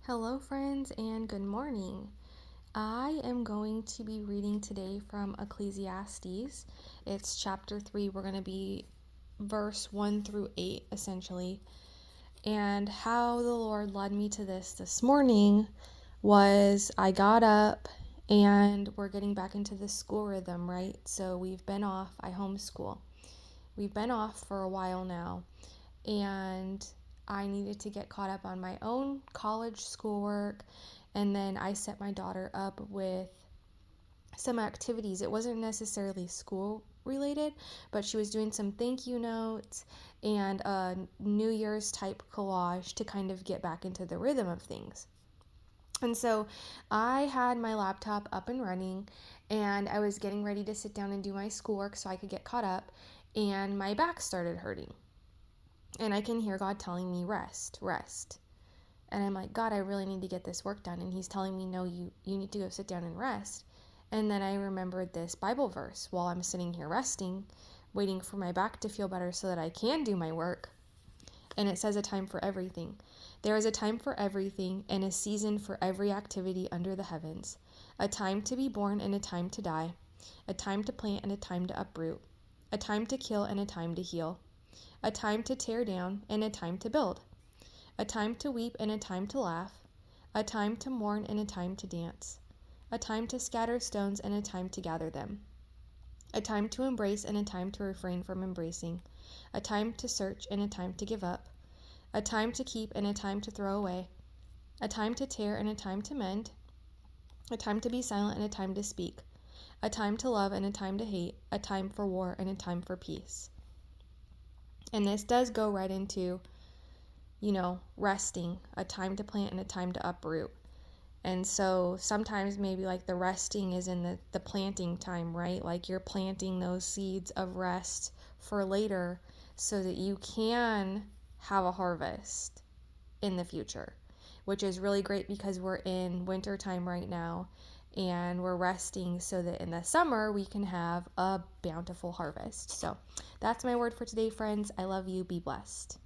Hello, friends, and good morning. I am going to be reading today from Ecclesiastes. It's chapter 3. We're going to be verse 1 through 8, essentially. And how the Lord led me to this morning was I got up and we're getting back into the school rhythm, right? So we've been off, I homeschool. We've been off for a while now, and I needed to get caught up on my own college schoolwork. And then I set my daughter up with some activities. It wasn't necessarily school related, but she was doing some thank you notes and a New Year's type collage to kind of get back into the rhythm of things. And so I had my laptop up and running, and I was getting ready to sit down and do my schoolwork so I could get caught up, and my back started hurting. And I can hear God telling me, rest, rest. And I'm like, God, I really need to get this work done. And he's telling me, no, you need to go sit down and rest. And then I remembered this Bible verse while I'm sitting here resting, waiting for my back to feel better so that I can do my work. And it says a time for everything. There is a time for everything and a season for every activity under the heavens. A time to be born and a time to die. A time to plant and a time to uproot. A time to kill and a time to heal. A time to tear down and a time to build. A time to weep and a time to laugh. A time to mourn and a time to dance. A time to scatter stones and a time to gather them. A time to embrace and a time to refrain from embracing. A time to search and a time to give up. A time to keep and a time to throw away. A time to tear and a time to mend. A time to be silent and a time to speak. A time to love and a time to hate. A time for war and a time for peace. And this does go right into, resting, a time to plant and a time to uproot. And so sometimes maybe like the resting is in the planting time, right? Like you're planting those seeds of rest for later so that you can have a harvest in the future, which is really great because we're in winter time right now and we're resting so that in the summer we can have a bountiful harvest. So that's my word for today, friends. I love you. Be blessed.